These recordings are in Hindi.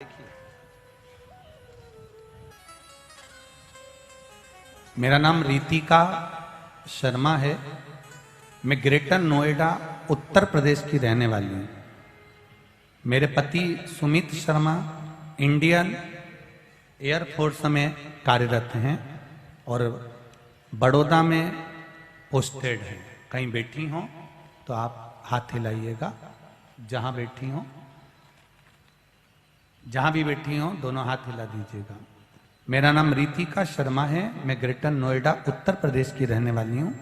देखिए, मेरा नाम रितिका शर्मा है। मैं ग्रेटर नोएडा उत्तर प्रदेश की रहने वाली हूँ। मेरे पति सुमित शर्मा इंडियन एयरफोर्स में कार्यरत हैं और बड़ौदा में पोस्टेड हैं। कहीं बैठी हों तो आप हाथ हिलाइएगा। जहाँ बैठी हों, जहाँ भी बैठी हों दोनों हाथ हिला दीजिएगा। मेरा नाम रितिका शर्मा है। मैं ग्रेटर नोएडा उत्तर प्रदेश की रहने वाली हूँ।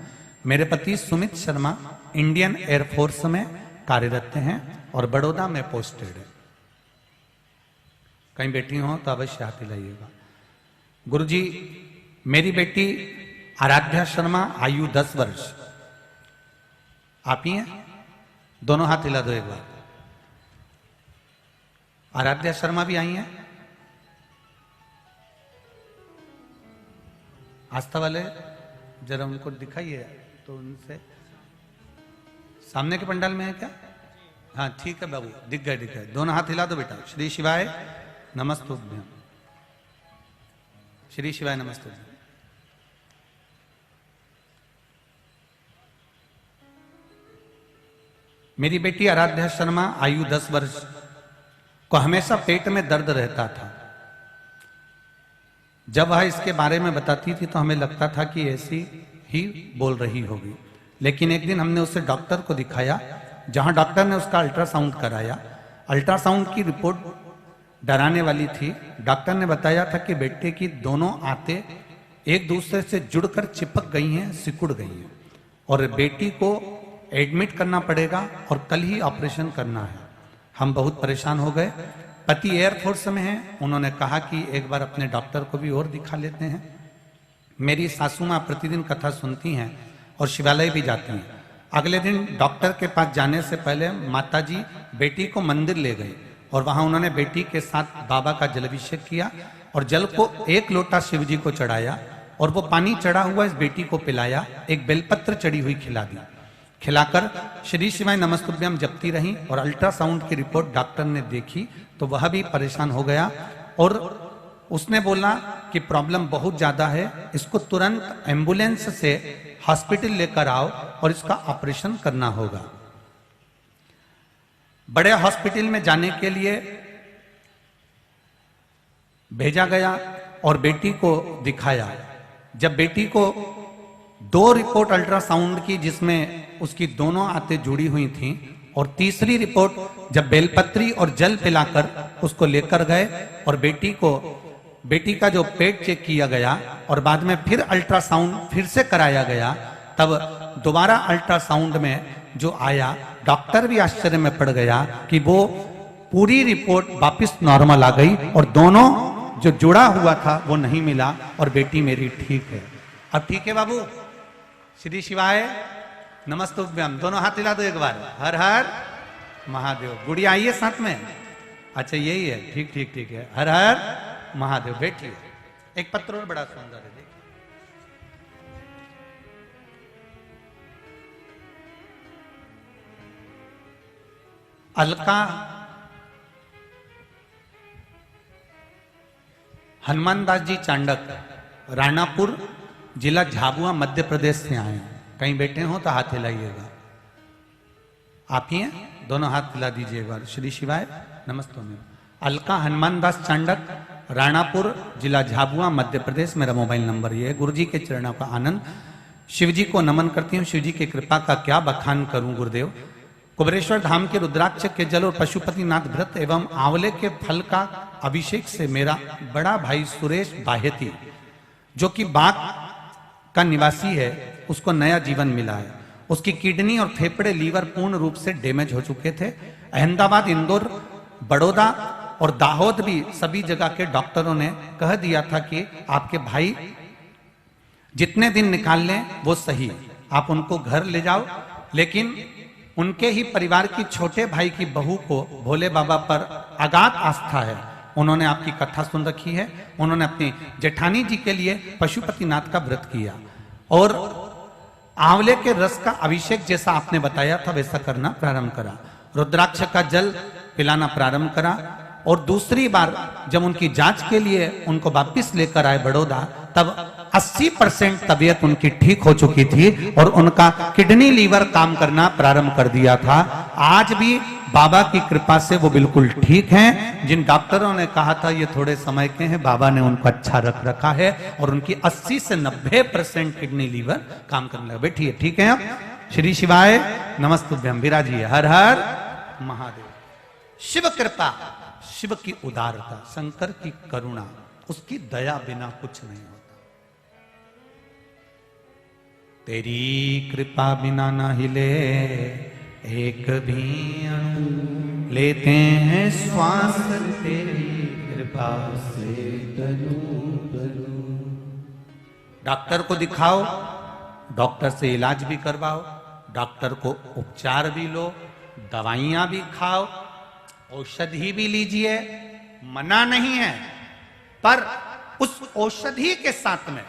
मेरे पति सुमित शर्मा इंडियन एयरफोर्स में कार्यरत हैं और बड़ौदा में पोस्टेड है। कहीं बैठी हो तो अवश्य हाथ हिलाइएगा। गुरुजी, मेरी बेटी आराध्या शर्मा, आयु 10 वर्ष। आप ही हैं? दोनों हाथ हिला दो एक बार। आराध्या शर्मा भी आई हैं? आस्था वाले जरा उनको दिखाइए तो उनसे। सामने के पंडाल में है क्या? हाँ ठीक है बाबू, दिख गए। दोनों हाथ हिला दो बेटा। श्री शिवाय नमस्तुभ्यम। श्री शिवाय नमस्तुभ्यम। मेरी बेटी आराध्या शर्मा, आयु 10 वर्ष, को हमेशा पेट में दर्द रहता था। जब वह इसके बारे में बताती थी तो हमें लगता था कि ऐसी ही बोल रही होगी। लेकिन एक दिन हमने उसे डॉक्टर को दिखाया, जहां डॉक्टर ने उसका अल्ट्रासाउंड कराया। अल्ट्रासाउंड की रिपोर्ट डराने वाली थी। डॉक्टर ने बताया था कि बेटे की दोनों आंतें एक दूसरे से जुड़कर चिपक गई हैं, सिकुड़ गई हैं और बेटी को एडमिट करना पड़ेगा और कल ही ऑपरेशन करना है। हम बहुत परेशान हो गए। पति एयरफोर्स में हैं। उन्होंने कहा कि एक बार अपने डॉक्टर को भी और दिखा लेते हैं। मेरी सासू माँ प्रतिदिन कथा सुनती हैं और शिवालय भी जाती हैं। अगले दिन डॉक्टर के पास जाने से पहले माताजी बेटी को मंदिर ले गई और वहां उन्होंने बेटी के साथ बाबा का जलाभिषेक किया और जल को 1 लोटा शिव जी को चढ़ाया और वो पानी चढ़ा हुआ इस बेटी को पिलाया। एक बेलपत्र चढ़ी हुई खिला दी। खिलाकर श्री शिवाय नमस्तुभ्यम जपती रही और अल्ट्रासाउंड की रिपोर्ट डॉक्टर ने देखी तो वह भी परेशान हो गया और उसने बोला कि प्रॉब्लम बहुत ज्यादा है, इसको तुरंत एम्बुलेंस से हॉस्पिटल लेकर आओ और इसका ऑपरेशन करना होगा। बड़े हॉस्पिटल में जाने के लिए भेजा गया और बेटी को दिखाया। जब बेटी को 2 रिपोर्ट अल्ट्रासाउंड की जिसमें उसकी दोनों आंतें जुड़ी हुई थीं और तीसरी रिपोर्ट जब बेलपत्री और जल पिलाकर उसको लेकर गए और बेटी का जो पेट चेक किया गया और बाद में फिर अल्ट्रासाउंड फिर से कराया गया, तब दोबारा अल्ट्रासाउंड में जो आया, डॉक्टर भी आश्चर्य में पड़ गया कि वो पूरी रिपोर्ट वापस नॉर्मल आ गई और दोनों जो जुड़ा हुआ था वो नहीं मिला और बेटी मेरी ठीक है। अब ठीक है बाबू? श्री शिवाय नमस्तुभ्यम। दोनों हाथ हिला दो एक बार। हर हर महादेव। गुड़िया आइए साथ में। अच्छा यही है, ठीक है। हर हर महादेव। बैठिए। एक पत्र और बड़ा सुंदर है, देखिए। अलका हनुमान दास जी चांडक, राणापुर जिला झाबुआ मध्य प्रदेश से आए हैं। कहीं बैठे हो तो हाथ हिलाइएगा। आप ही हैं? दोनों हाथ हिला दीजिए एक बार। श्री शिवाय नमस्तुभ्यम। अलका हनुमान दास चांडक, राणापुर जिला झाबुआ मध्य प्रदेश। मेरा मोबाइल नंबर ये है। गुरु जी के चरणों का आनंद। शिव जी को नमन करती हूँ। शिव जी की कृपा का क्या बखान करूं गुरुदेव। कुबेरेश्वर धाम के रुद्राक्ष के जल और पशुपतिनाथ व्रत एवं आंवले के फल का अभिषेक से मेरा बड़ा भाई सुरेश बाहेती, जो कि बाग का निवासी है, उसको नया जीवन मिला है। उसकी किडनी और फेफड़े, लीवर पूर्ण रूप से डैमेज हो चुके थे। अहमदाबाद, इंदौर, बड़ौदा और दाहोद भी सभी जगह के डॉक्टरों ने कह दिया था कि आपके भाई जितने दिन निकाल लें वो सही, आप उनको घर ले जाओ। लेकिन उनके ही परिवार की छोटे भाई की बहू को भोले बाबा पर अगाध आस्था है। उन्होंने आपकी कथा सुन रखी है। उन्होंने अपनी जेठानी जी के लिए पशुपतिनाथ का व्रत किया और आंवले के रस का अभिषेक जैसा आपने बताया था वैसा करना प्रारंभ करा। रुद्राक्ष का जल पिलाना प्रारंभ करा। और दूसरी बार जब उनकी जांच के लिए उनको वापस लेकर आए बड़ौदा, तब 80% तबीयत उनकी ठीक हो चुकी थी और उनका किडनी लीवर काम करना प्रारंभ कर दिया था। आज भी बाबा की कृपा से वो बिल्कुल ठीक हैं। जिन डॉक्टरों ने कहा था ये थोड़े समय के हैं, बाबा ने उनको अच्छा रख रखा है और उनकी 80 से 90% किडनी लीवर काम करने लगा। बैठिए, ठीक है। अब श्री शिवाय नमस्तुभ्यम, विराजिए। हर हर महादेव। शिव कृपा, शिव की उदारता, शंकर की करुणा, उसकी दया बिना कुछ नहीं होता। तेरी कृपा बिना ना हिले एक भी अणु, लेते हैं श्वास तेरी कृपा से तनु तनु। डॉक्टर को दिखाओ, डॉक्टर से इलाज भी करवाओ, डॉक्टर को उपचार भी लो, दवाइयां भी खाओ, औषधि भी लीजिए, मना नहीं है। पर उस औषधि के साथ में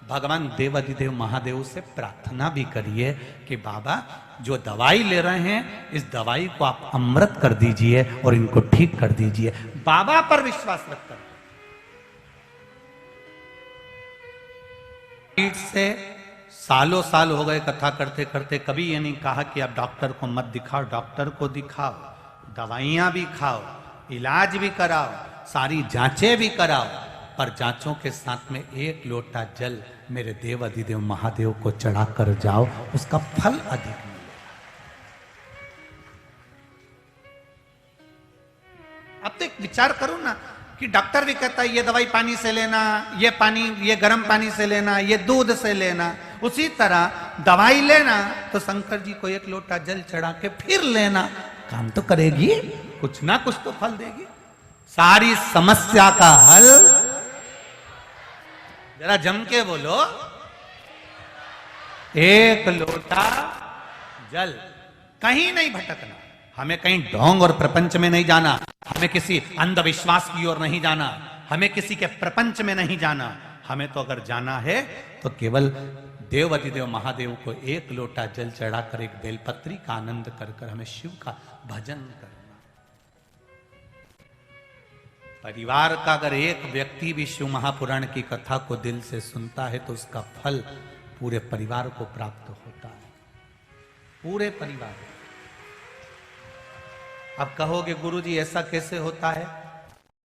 भगवान देवाधिदेव महादेव से प्रार्थना भी करिए कि बाबा जो दवाई ले रहे हैं इस दवाई को आप अमृत कर दीजिए और इनको ठीक कर दीजिए। बाबा पर विश्वास रखकर से सालों साल हो गए कथा करते करते, कभी ये नहीं कहा कि आप डॉक्टर को मत दिखाओ। डॉक्टर को दिखाओ, दवाइयां भी खाओ, इलाज भी कराओ, सारी जांचें भी कराओ, पर जांचों के साथ में एक लोटा जल मेरे देव अधिदेव महादेव को चढ़ाकर जाओ, उसका फल अधिक मिलेगा। अब तो एक विचार करो ना कि डॉक्टर भी कहता है ये दवाई पानी से लेना, ये पानी, ये गर्म पानी से लेना, ये दूध से लेना। उसी तरह दवाई लेना तो शंकर जी को एक लोटा जल चढ़ा के फिर लेना, काम तो करेगी, कुछ ना कुछ तो फल देगी। सारी समस्या का हल, जरा जम के बोलो, एक लोटा जल। कहीं नहीं भटकना, हमें कहीं ढोंग और प्रपंच में नहीं जाना, हमें किसी अंधविश्वास की ओर नहीं जाना, हमें किसी के प्रपंच में नहीं जाना। हमें तो अगर जाना है तो केवल देव अधिदेव महादेव को एक लोटा जल चढ़ाकर एक बेलपत्री का आनंद कर कर हमें शिव का भजन करना। परिवार का अगर एक व्यक्ति भी शिव महापुराण की कथा को दिल से सुनता है तो उसका फल पूरे परिवार को प्राप्त होता है, पूरे परिवार। अब कहोगे गुरुजी ऐसा कैसे होता है?